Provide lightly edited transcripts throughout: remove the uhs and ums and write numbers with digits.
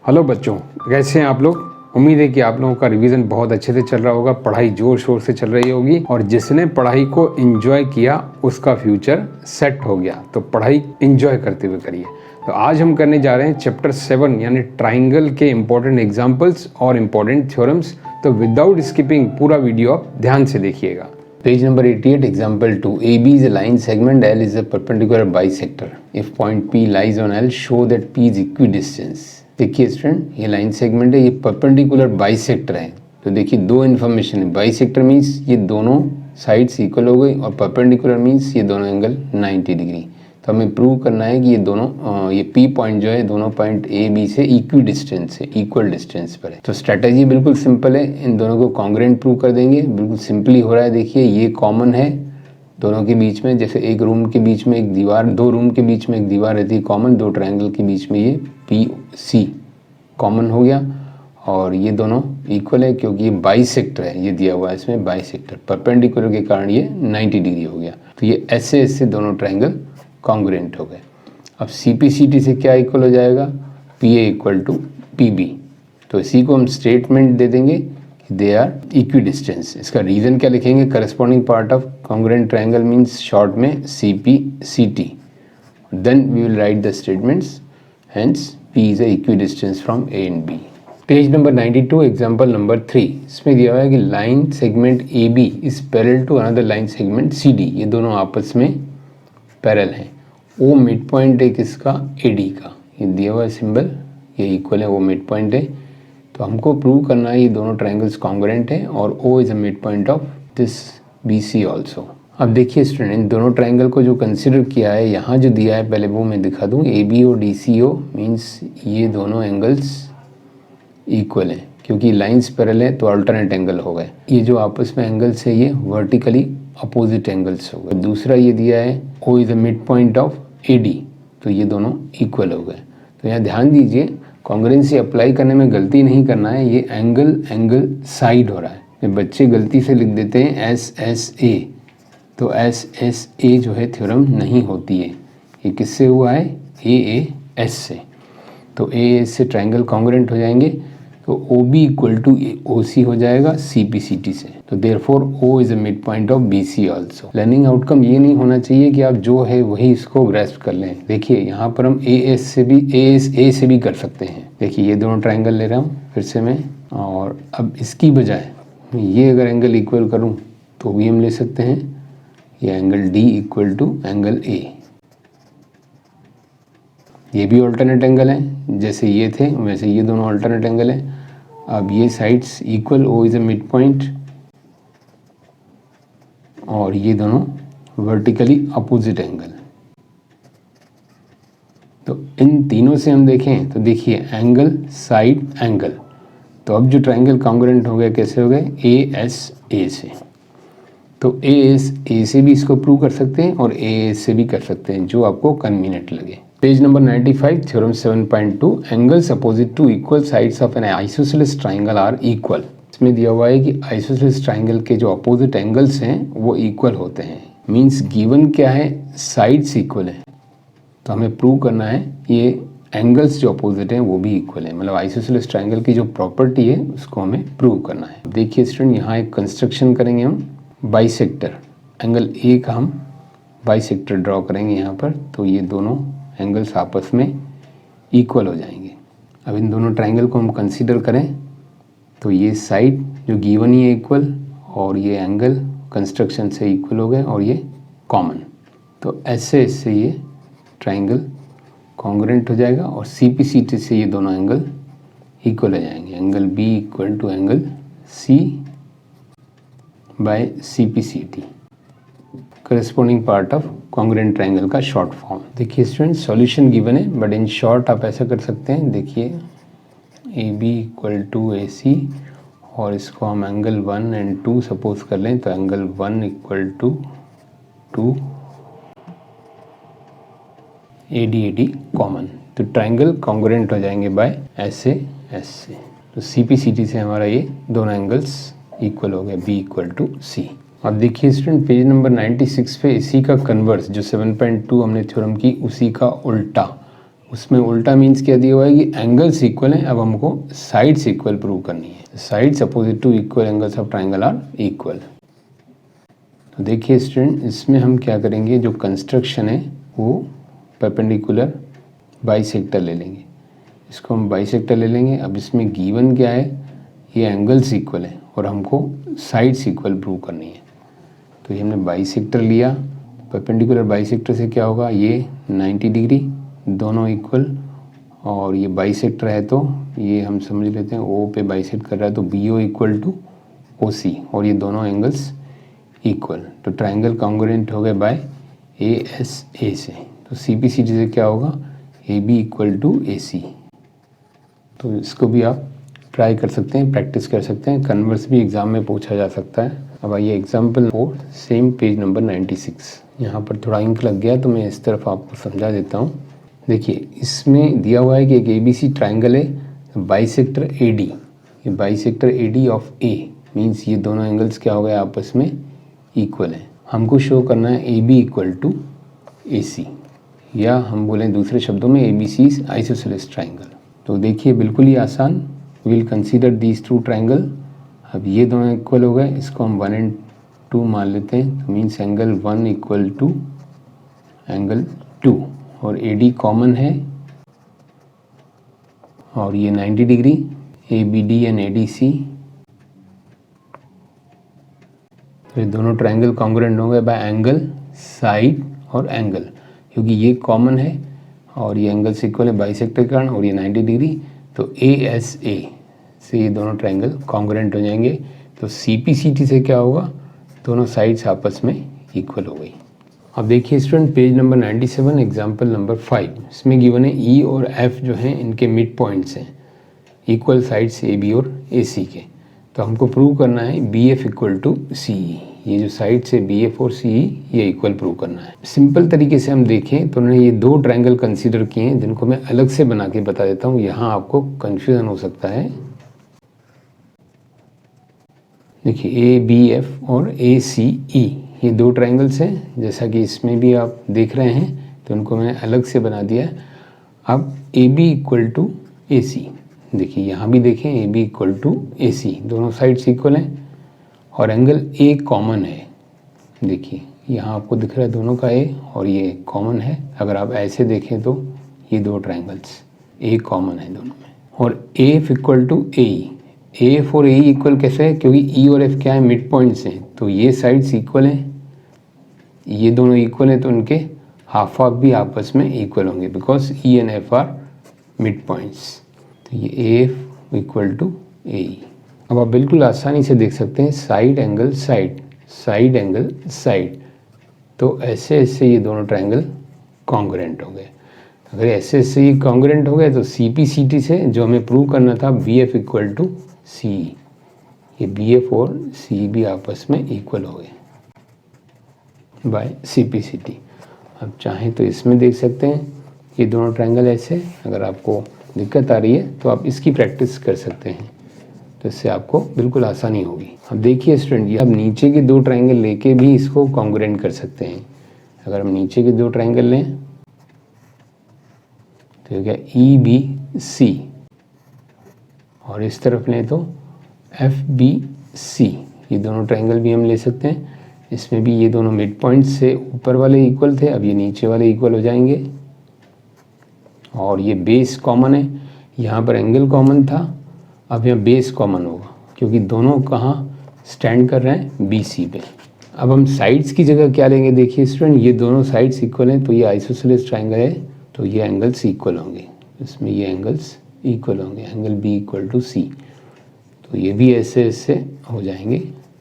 Hello बच्चों, कैसे हैं आप लोग। उम्मीद है कि आप लोगों का रिवीजन बहुत अच्छे से चल रहा होगा, पढ़ाई जोर शोर से चल रही होगी और जिसने पढ़ाई को एंजॉय किया उसका फ्यूचर सेट हो गया। तो पढ़ाई एंजॉय करते हुए करिए। तो आज हम करने जा रहे हैं चैप्टर 7 यानी ट्राइंगल के इंपॉर्टेंट एग्जाम्पल्स और इम्पॉर्टेंट थ्योरम्स। तो विदाउट स्किपिंग पूरा वीडियो आप ध्यान से देखिएगा। Page number 88, example 2. AB is a line segment, L is a perpendicular bisector. If point P lies on L, show that P is equidistant. देखिए student, ये line segment है, ये परपेंडिकुलर बाइसेक्टर है। तो देखिए दो इन्फॉर्मेशन है। बाइसेक्टर मीन्स ये दोनों साइड्स इक्वल हो गई और परपेंडिकुलर मीन्स ये दोनों एंगल 90 डिग्री। तो हमें प्रूव करना है कि ये दोनों ये P पॉइंट जो है दोनों पॉइंट A B से इक्वी डिस्टेंस है, इक्वल डिस्टेंस पर है। तो स्ट्रेटजी बिल्कुल सिंपल है, इन दोनों को कॉन्ग्रुएंट प्रूव कर देंगे। बिल्कुल सिंपली हो रहा है। देखिए ये कॉमन है दोनों के बीच में, जैसे एक रूम के बीच में एक दीवार, दो रूम के बीच में एक दीवार रहती है कॉमन, दो ट्रायंगल के बीच में ये PC कॉमन हो गया। और ये दोनों इक्वल है क्योंकि ये बाइसेक्टर है, ये दिया हुआ है इसमें बाइसेक्टर, परपेंडिकुलर के कारण ये 90 डिग्री हो गया। तो ये ऐसे दोनों ट्रायंगल कॉन्ग्रुएंट हो गए। अब CPCT से क्या इक्वल हो जाएगा, PA इक्वल टू PB। तो इसी को हम स्टेटमेंट दे देंगे कि दे आर इक्विडिस्टेंस। इसका रीज़न क्या लिखेंगे, corresponding part of congruent triangle means short में CPCT। Then we will write the statements, hence P is a equidistance from A and B. Page number 92, example number 3। इसमें दिया हुआ है कि line segment AB is parallel to another line segment CD। ये दोनों आपस में पैरेलल हैं। O मिड पॉइंट है किसका, AD का, ये दिया हुआ है सिंबल, ये इक्वल है, O मिड पॉइंट है। तो हमको प्रूव करना है ये दोनों ट्रायंगल्स कॉन्ग्रुएंट है और O is a mid point of this BC also. अब देखिए स्टूडेंट, इन दोनों ट्रायंगल को जो कंसिडर किया है, यहाँ जो दिया है पहले वो मैं दिखा दूँ। AB और DCO मीन्स ये दोनों एंगल्स इक्वल हैं क्योंकि लाइंस पैरेलल है तो अल्टरनेट एंगल हो गए। ये जो आपस में एंगल्स है ये वर्टिकली अपोजिट एंगल्स हो गए। दूसरा ये दिया है O is the mid point of AD, तो ये दोनों इक्वल हो गए। तो यहाँ ध्यान दीजिए, कॉन्ग्रुएंसी अप्लाई करने में गलती नहीं करना है। ये एंगल साइड हो रहा है। बच्चे गलती से लिख देते हैं SSA, तो SSA जो है थ्योरम नहीं होती है। ये किससे हुआ है, AAS से। तो AAS से ट्रायंगल कॉन्ग्रुएंट हो जाएंगे, तो OB इक्वल टू OC हो जाएगा CPCT से। तो therefore O is a mid point of BC also. Learning outcome ये नहीं होना चाहिए कि आप जो है वही इसको ग्रैस्प कर लें। देखिए यहाँ पर हम A से भी कर सकते हैं। देखिए ये दोनों ट्रायंगल ले रहा हूँ फिर से मैं, और अब इसकी बजाय ये अगर एंगल इक्वल करूँ तो भी हम ले सकते हैं ये angle D equal to angle A। ये भी अल्टरनेट एंगल है, जैसे ये थे वैसे ये दोनों अल्टरनेट एंगल है। अब ये sides equal, O is a mid point, और ये दोनों वर्टिकली अपोजिट एंगल। तो इन तीनों से हम देखें तो देखिए एंगल साइड एंगल। तो अब जो ट्रायंगल कॉन्ग्रुएंट हो गए, कैसे हो गए, ASA से। तो ASA से भी इसको प्रूव कर सकते हैं और AS से भी कर सकते हैं, जो आपको कन्वीनियंट लगे। Page number 95, theorem 7.2, angles opposite to equal sides of an isosceles triangle are equal. इसमें दिया हुआ है कि आइसोसेलेस ट्रायंगल के जो अपोजिट एंगल्स हैं वो इक्वल होते हैं। मींस गिवन क्या है, साइड्स इक्वल है। तो हमें प्रूव करना है ये एंगल्स जो अपोजिट हैं वो भी इक्वल है। मतलब आइसोसेलेस ट्रायंगल की जो प्रॉपर्टी है उसको हमें प्रूव करना है। देखिए स्टूडेंट, यहाँ एक कंस्ट्रक्शन करेंगे हम, बाइसेक्टर एंगल A का हम बाइसेक्टर ड्रॉ करेंगे यहाँ पर। तो ये दोनों एंगल्स आपस में इक्वल हो जाएंगे। अब इन दोनों ट्रायंगल को हम कंसीडर करें तो ये साइड जो गिवन ही है इक्वल, और ये एंगल कंस्ट्रक्शन से इक्वल हो गए और ये कॉमन। तो ऐसे इससे ये ट्रायंगल कॉन्ग्रुएंट हो जाएगा और CPCT से ये दोनों एंगल इक्वल हो जाएंगे। Angle B equal to angle C by CPCT, corresponding part of congruent triangle का शॉर्ट फॉर्म। देखिए स्टूडेंट, सॉल्यूशन गिवन है बट इन शॉर्ट आप ऐसा कर सकते हैं। देखिए AB इक्वल टू AC और इसको हम एंगल 1 एंड 2 सपोज कर लें, तो angle 1 equal to 2 AD common. तो ट्रायंगल कॉन्ग्रुएंट हो जाएंगे बाय ऐसे। तो CPCT से हमारा ये दोनों एंगल्स इक्वल हो गए, B इक्वल टू C। अब देखिए स्टूडेंट, पेज नंबर 96 पे इसी का कन्वर्स जो 7.2 हमने थ्योरम की उसी का उल्टा उसमें उल्टा मीन्स क्या दिया हुआ है कि एंगल्स इक्वल हैं, अब हमको साइड्स इक्वल प्रूव करनी है। Sides opposite to equal angles of triangle are equal. तो देखिए स्टूडेंट, इसमें हम क्या करेंगे, जो कंस्ट्रक्शन है वो परपेंडिकुलर बाइसेक्टर ले लेंगे। इसको हम बाइसेक्टर ले लेंगे। अब इसमें गिवन क्या है, ये एंगल्स इक्वल है और हमको साइड्स इक्वल प्रूव करनी है। तो ये हमने बाइसेक्टर लिया, परपेंडिकुलर बाइसेक्टर से क्या होगा, ये 90 डिग्री दोनों इक्वल, और ये बाइसेक्टर है तो ये हम समझ लेते हैं ओ पे बाइसेक्ट कर रहा है तो B O equal to O C, और ये दोनों एंगल्स इक्वल। तो ट्राइंगल कॉन्ग्रुएंट हो गए बाय ए एस ए से। तो सी पी सी डी से क्या होगा, ए बी इक्वल टू ए सी। तो इसको भी आप ट्राई कर सकते हैं, प्रैक्टिस कर सकते हैं, कन्वर्स भी एग्जाम में पूछा जा सकता है। अब आइए एग्जाम्पल 4, सेम पेज नंबर 96। यहाँ पर थोड़ा इंक लग गया तो मैं इस तरफ आपको समझा देता हूँ। देखिए इसमें दिया हुआ है कि एक ABC ट्राइंगल है, बाइसेक्टर AD, ये bisector AD of A means ये दोनों एंगल्स क्या हो गए, आपस में इक्वल है। हमको शो करना है AB इक्वल टू AC, या हम बोलें दूसरे शब्दों में ABC इज आइसोसेलेस ट्राइंगल। तो देखिए बिल्कुल ही आसान, will consider these two triangle. अब ये दोनों इक्वल हो गए, इसको हम 1 और 2 मान लेते हैं। तो means angle 1 equal to angle 2, और AD कॉमन है और ये 90 डिग्री, ABD एंड ADC। तो ये दोनों ट्राइंगल कॉन्ग्रुएंट होंगे बाय एंगल, साइड और एंगल, क्योंकि ये कॉमन है और ये एंगल्स इक्वल है बाइसेक्टर के कारण, और ये 90 डिग्री। तो ASA से ये दोनों ट्राइंगल कॉन्ग्रुएंट हो जाएंगे। तो CPCT से क्या होगा, दोनों साइड्स आपस में इक्वल हो गई। अब देखिए student page number 97 example number 5। इसमें गिवन है E और F जो हैं इनके मिड पॉइंट्स हैं, इक्वल साइड्स AB और AC के। तो हमको प्रूव करना है BF इक्वल टू CE, ये जो साइड्स है BF और CE ये इक्वल प्रूव करना है। सिंपल तरीके से हम देखें तो उन्होंने ये दो ट्राइंगल कंसीडर किए हैं, जिनको मैं अलग से बना के बता देता हूँ, यहाँ आपको कन्फ्यूजन हो सकता है। देखिए ABF और ACE ये दो ट्राइंगल्स हैं, जैसा कि इसमें भी आप देख रहे हैं, तो उनको मैंने अलग से बना दिया। अब AB इक्वल टू AC, देखिए यहाँ भी देखें AB इक्वल टू AC, दोनों साइड्स इक्वल हैं और एंगल A कॉमन है। देखिए यहाँ आपको दिख रहा है दोनों का A, और ये कॉमन है। अगर आप ऐसे देखें तो ये दो ट्राइंगल्स A कॉमन है दोनों में। और AF equal to AE, AF और AE इक्वल कैसे है, क्योंकि E और F क्या है, मिड पॉइंट्स हैं, तो ये साइड्स इक्वल हैं, ये दोनों इक्वल हैं, तो उनके हाफ हाफ भी आपस में इक्वल होंगे, because E and F are mid points. तो ये AF इक्वल टू AE। अब आप बिल्कुल आसानी से देख सकते हैं side angle side, side angle side, तो ऐसे ऐसे ये दोनों ट्राइंगल कॉन्ग्रुएंट हो गए। अगर ऐसे ऐसे ये कॉन्ग्रुएंट हो गए तो CPCT से जो हमें प्रूव करना था BF इक्वल टू CE, ये BF और CE भी आपस में इक्वल हो गए बाय CPCT। अब चाहें तो इसमें देख सकते हैं ये दोनों ट्राइंगल ऐसे। अगर आपको दिक्कत आ रही है तो आप इसकी प्रैक्टिस कर सकते हैं, तो इससे आपको बिल्कुल आसानी होगी। अब देखिए स्टूडेंट, ये अब नीचे के दो ट्राइंगल लेके भी इसको कॉन्ग्रुएंट कर सकते हैं। अगर हम नीचे के दो ट्राइंगल लें तो क्या EBC, और इस तरफ लें तो FBC, ये दोनों ट्राइंगल भी हम ले सकते हैं। इसमें भी ये दोनों मिड पॉइंट से ऊपर वाले इक्वल थे, अब ये नीचे वाले इक्वल हो जाएंगे। और ये बेस कॉमन है, यहाँ पर एंगल कॉमन था, अब यहाँ बेस कॉमन होगा, क्योंकि दोनों कहाँ स्टैंड कर रहे हैं, BC पे। अब हम साइड्स की जगह क्या लेंगे, देखिए स्टूडेंट, ये दोनों साइड्स इक्वल हैं, तो ये आइसोसेलेस ट्राइंगल है, तो ये एंगल्स इक्वल होंगे, इसमें ये एंगल्स इक्वल होंगे, angle B equal to C। तो ये भी ऐसे ऐसे हो जाएंगे।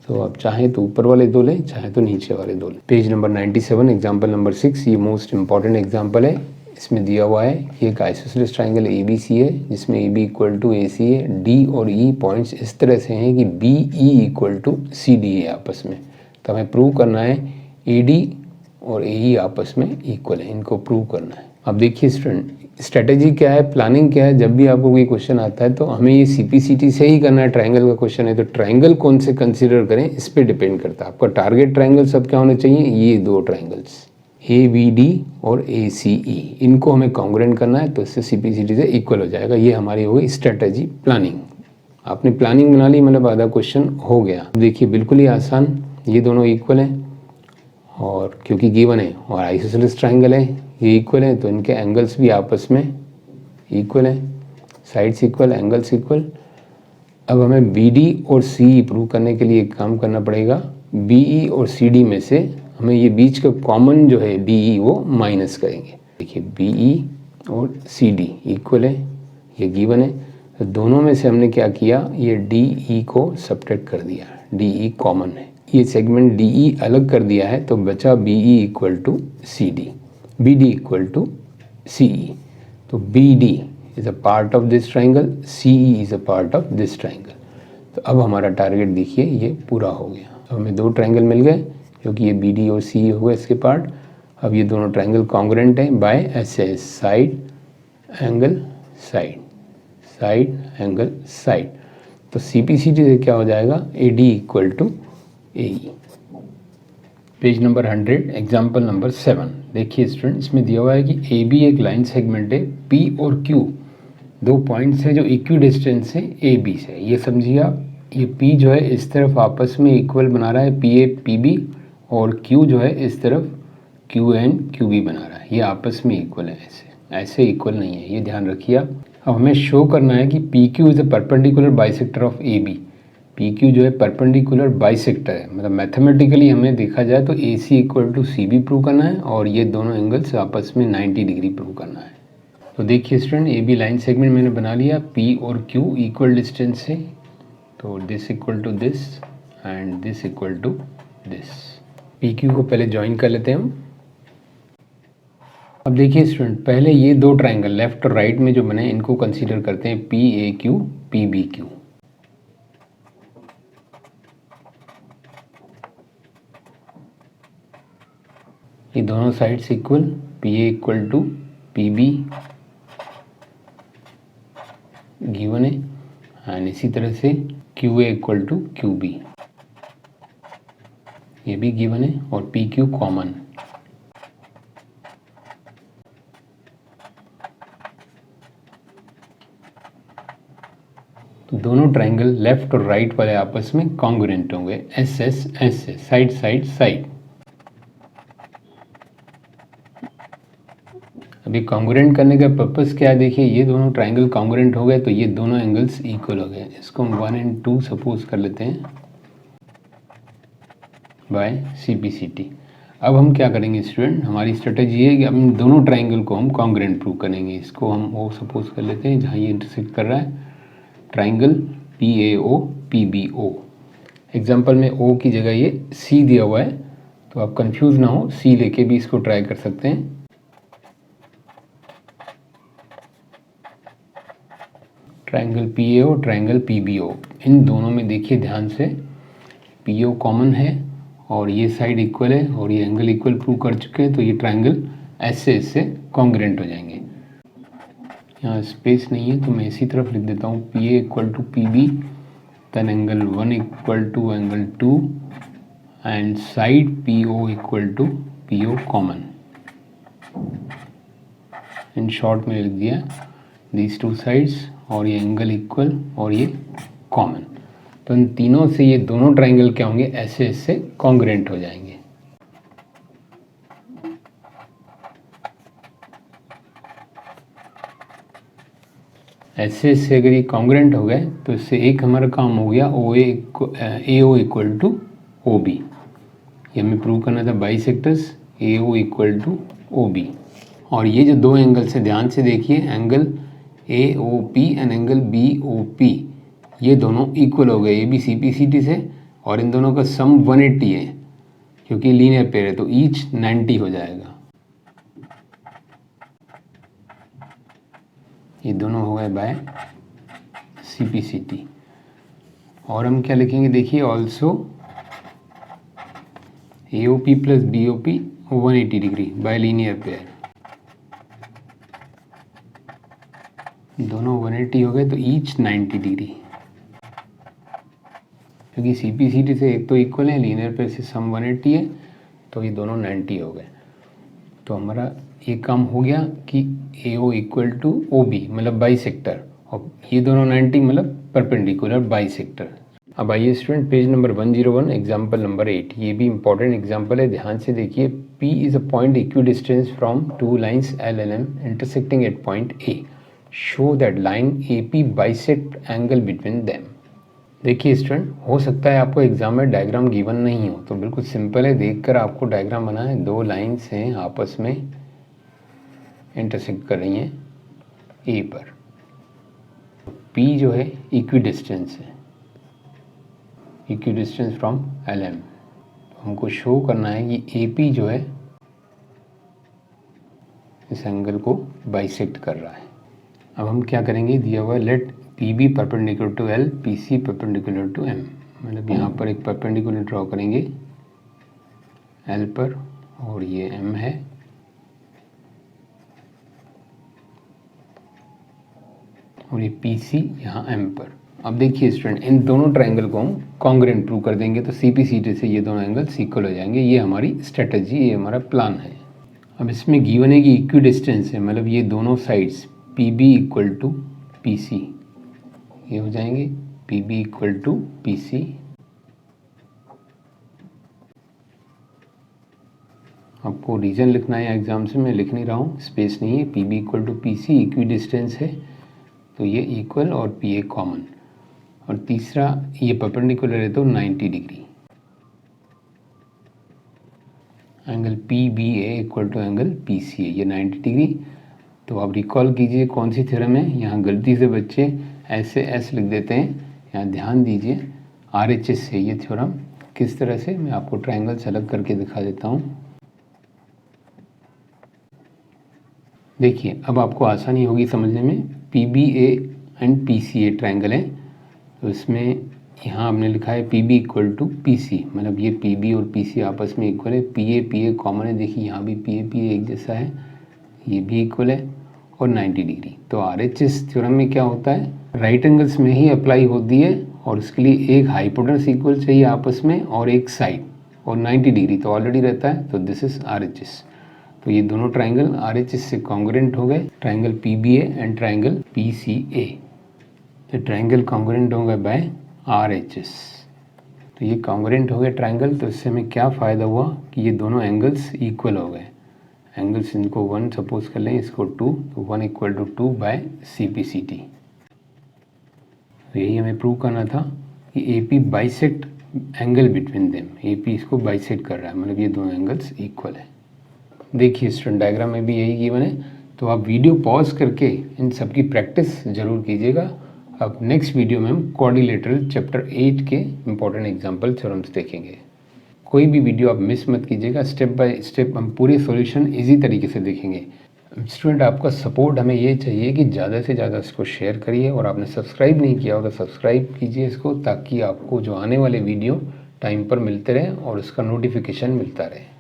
तो आप चाहें तो ऊपर वाले दो लें, चाहे तो नीचे वाले दो लें। पेज नंबर 97 एग्जाम्पल नंबर 6, ये मोस्ट इंपॉर्टेंट एग्जाम्पल है। इसमें दिया हुआ है ये एक आइसोसेलेस ट्राइंगल ABC है, जिसमें AB इक्वल टू AC है। D और E पॉइंट्स इस तरह से हैं कि BE इक्वल टू CD है आपस में। तो हमें प्रूव करना है AD और AE आपस में इक्वल है, इनको प्रूव करना है। अब देखिए स्टूडेंट, स्ट्रेटेजी क्या है, प्लानिंग क्या है। जब भी आपको कोई क्वेश्चन आता है तो हमें ये CPCT से ही करना है। ट्राइंगल का क्वेश्चन है तो ट्राइंगल कौन से कंसीडर करें, इस पे डिपेंड करता है। आपका टारगेट ट्राइंगल सब क्या होने चाहिए, ये दो ट्राइंगल्स, ABD और ACE इनको हमें कॉन्ग्रुएंट करना है, तो इससे CPCT से इक्वल हो जाएगा। ये हमारी हो गई स्ट्रेटजी प्लानिंग। आपने प्लानिंग बना ली, मतलब आधा क्वेश्चन हो गया। देखिए बिल्कुल ही आसान, ये दोनों इक्वल हैं और क्योंकि गिवन है और आइसोसेलेस ट्राइंगल है, ये इक्वल है, तो इनके एंगल्स भी आपस में इक्वल हैं, साइड्स इक्वल, एंगल्स इक्वल। अब हमें BD और CE प्रूव करने के लिए एक काम करना पड़ेगा। BE और CD में से हमें ये बीच का कॉमन जो है DE वो माइनस करेंगे। देखिए BE और CD इक्वल है, ये गिवन है, तो दोनों में से हमने क्या किया, ये DE को सब्ट्रैक्ट कर दिया, DE कॉमन है, ये सेगमेंट DE अलग कर दिया है, तो बचा BE equal to CD, BD equal to CE। तो BD is a part of this triangle, CE is a part of this triangle. तो अब हमारा टारगेट देखिए ये पूरा हो गया। तो हमें दो ट्राइंगल मिल गए, क्योंकि ये BD और CE हो गए इसके पार्ट। अब ये दोनों ट्राइंगल कॉन्ग्रुएंट हैं by SS, side angle side, side angle side. तो CPCT से क्या हो जाएगा, AD equal to AE। Page number 100, example number 7। देखिए स्टूडेंट, इसमें दिया हुआ है कि AB एक लाइन सेगमेंट है, P और Q दो पॉइंट्स हैं जो इक्वी डिस्टेंस है AB से। ये समझिए आप, ये P जो है इस तरफ आपस में इक्वल बना रहा है PA PB, और Q जो है इस तरफ QN QB बना रहा है, ये आपस में इक्वल है। ऐसे इक्वल नहीं है, ये ध्यान रखिए आप। अब हमें शो करना है कि PQ is a perpendicular bisector of AB। PQ जो है परपेंडिकुलर बाइसेक्टर है, मतलब मैथमेटिकली हमें देखा जाए तो AC equal to CB prove करना है, और ये दोनों एंगल्स आपस में 90 डिग्री प्रूव करना है। तो देखिए स्टूडेंट, AB लाइन सेगमेंट मैंने बना लिया, P और Q इक्वल डिस्टेंस से, तो this equal to this and this equal to this. PQ को पहले ज्वाइन कर लेते हैं हम। अब देखिए स्टूडेंट, पहले ये दो ट्राइंगल लेफ्ट और राइट में जो बने इनको कंसीडर करते हैं PAQ PBQ। ये दोनों sides equal, PA equal to PB given है, एंड इसी तरह से QA इक्वल टू QB ये भी गिवन है, और PQ कॉमन। तो दोनों ट्राइंगल लेफ्ट और राइट वाले आपस में कॉन्ग्रुएंट होंगे, SS SS, side side side. अभी कॉन्ग्रुएंट करने का पर्पस क्या है, देखिए ये दोनों ट्राइंगल कॉन्ग्रुएंट हो गए, तो ये दोनों एंगल्स इक्वल हो गए। इसको हम 1 और 2 सपोज कर लेते हैं बाय CPCT। अब हम क्या करेंगे स्टूडेंट, हमारी स्ट्रेटेजी है कि हम दोनों ट्राइंगल को हम कॉन्ग्रुएंट प्रूव करेंगे। इसको हम वो सपोज कर लेते हैं जहाँ ये इंटरसेक्ट कर रहा है, ट्राइंगल PAO PBO। एग्जाम्पल में O की जगह ये C दिया हुआ है, तो आप कंफ्यूज ना हो, C लेके भी इसको ट्राई कर सकते हैं। ट्राइंगल PAO ट्राइंगल PBO, इन दोनों में देखिए ध्यान से, PO कॉमन है और ये साइड इक्वल है और ये एंगल इक्वल प्रूव कर चुके हैं, तो ये ट्राइंगल ऐसे इससे कॉन्ग्रुएंट हो जाएंगे। यहाँ स्पेस नहीं है तो मैं इसी तरफ लिख देता हूँ, PA equal to PB, then angle 1 equal to angle 2 and side PO equal to PO common. In short में लिख दिया दीज टू साइड्स, और ये एंगल इक्वल और ये कॉमन। तो इन तीनों से ये दोनों ट्राइंगल क्या होंगे, ऐसे इससे कॉन्ग्रुएंट हो जाएंगे। ऐसे इससे अगर ये कॉन्ग्रुएंट हो गए तो इससे एक हमारा काम हो गया, AO इक्वल टू OB। ये हमें प्रूव करना था bisectors AO equal to OB। और ये जो दो एंगल से ध्यान से देखिए, angle AOP and angle BOP, ये दोनों इक्वल हो गए AB CPCT से, और इन दोनों का सम 180 है, क्योंकि लीनियर पेयर है तो ईच 90 हो जाएगा। ये दोनों हो गए बाय CPCT। और हम क्या लिखेंगे, देखिए also AOP plus BOP 180 degree by linear pair. दोनों 180 हो गए तो ईच 90 डिग्री, क्योंकि CPCT से एक तो इक्वल है, लीनियर पेयर से सम 180 है, तो ये दोनों 90 हो गए। तो हमारा ये काम हो गया कि AO इक्वल टू OB मतलब बाई सेक्टर, और ये दोनों 90 मतलब परपेंडिकुलर बाई सेक्टर। अब आइए student page number 101 example number 8, ये भी इंपॉर्टेंट एग्जाम्पल है, ध्यान से देखिए। P is a point equidistance from two lines L and M intersecting at point A, show that line AP bisect angle between them. देखिए student, हो सकता है आपको एग्जाम में डायग्राम गिवन नहीं हो, तो बिल्कुल सिंपल है, देखकर आपको डायग्राम बनाना है। दो लाइन्स हैं आपस में इंटरसेक्ट कर रही हैं A पर, P जो है इक्विडिस्टेंस है, इक्विडिस्टेंस फ्रॉम LM। हमको शो करना है कि AP जो है इस एंगल को बाइसेक्ट कर रहा है। अब हम क्या करेंगे, दिया हुआ let PB perpendicular to L, PC perpendicular to M, मतलब यहाँ पर एक परपेंडिकुलर ड्रॉ करेंगे L पर और ये M है, और ये PC यहाँ M पर। अब देखिए स्टूडेंट, इन दोनों ट्रायंगल को हम कॉन्ग्रुएंट प्रूव कर देंगे तो CP/CD से ये दोनों एंगल्स इक्वल हो जाएंगे। ये हमारी स्ट्रेटजी, ये हमारा प्लान है। अब इसमें गिवन है कि इक्वी डिस्टेंस है, मतलब ये दोनों sides PB equal to PC, ये हो जाएंगे PB इक्वल टू PC। आपको रीजन लिखना है एग्जाम से, मैं लिख नहीं रहा हूँ, स्पेस नहीं है। PB equal to PC equidistance है तो ये इक्वल और PA कॉमन, और तीसरा ये परपेंडिकुलर है तो 90 degree. Angle PBA equal to angle PCA, ये 90 डिग्री। तो आप रिकॉल कीजिए कौन सी थ्योरम है, यहाँ गलती से बच्चे ऐसे S लिख देते हैं, यहाँ ध्यान दीजिए। RHS से ये थ्योरम, किस तरह से मैं आपको ट्रायंगल्स अलग करके दिखा देता हूँ। देखिए अब आपको आसानी होगी समझने में। PBA एंड PCA ट्रायंगल है, तो इसमें यहाँ हमने लिखा है PB इक्वल टू PC, मतलब ये PB और PC आपस में इक्वल है। PA कॉमन है, देखिए यहाँ भी PA एक जैसा है, ये भी इक्वल है और 90 डिग्री। तो RHS थ्योरम में क्या होता है, राइट एंगल्स में ही अप्लाई होती है, और उसके लिए एक हाइपोटेनस इक्वल चाहिए आपस में और एक साइड, और 90 डिग्री तो ऑलरेडी रहता है, तो दिस इज RHS। तो ये दोनों ट्राइंगल RHS से कॉन्ग्रुएंट हो गए, triangle PBA and triangle PCA। तो ट्राइंगल कॉन्ग्रुएंट हो गए बाय RHS, तो ये कॉन्ग्रुएंट हो गए ट्राइंगल। तो इससे हमें क्या फ़ायदा हुआ कि ये दोनों एंगल्स इक्वल हो गए। एंगल्स इनको 1 सपोज कर लें, इसको 2, तो 1 इक्वल टू 2 बाय CP/CD। तो यही हमें प्रूव करना था कि AP bisect angle between them, AP इसको बाइसेक्ट कर रहा है, मतलब ये दोनों एंगल्स इक्वल है। देखिए स्टूडेंट, डायग्राम में भी यही गिवन है, तो आप वीडियो पॉज करके इन सब की प्रैक्टिस ज़रूर कीजिएगा। अब नेक्स्ट वीडियो में हम क्वाड्रिलेटरल चैप्टर 8 के इंपॉर्टेंट एग्जाम्पल थ्योरम्स देखेंगे। कोई भी वीडियो आप मिस मत कीजिएगा, स्टेप बाय स्टेप हम पूरे सॉल्यूशन इजी तरीके से देखेंगे। स्टूडेंट, आपका सपोर्ट हमें ये चाहिए कि ज़्यादा से ज़्यादा इसको शेयर करिए, और आपने सब्सक्राइब नहीं किया हो तो सब्सक्राइब कीजिए इसको, ताकि आपको जो आने वाले वीडियो टाइम पर मिलते रहें और उसका नोटिफिकेशन मिलता रहे।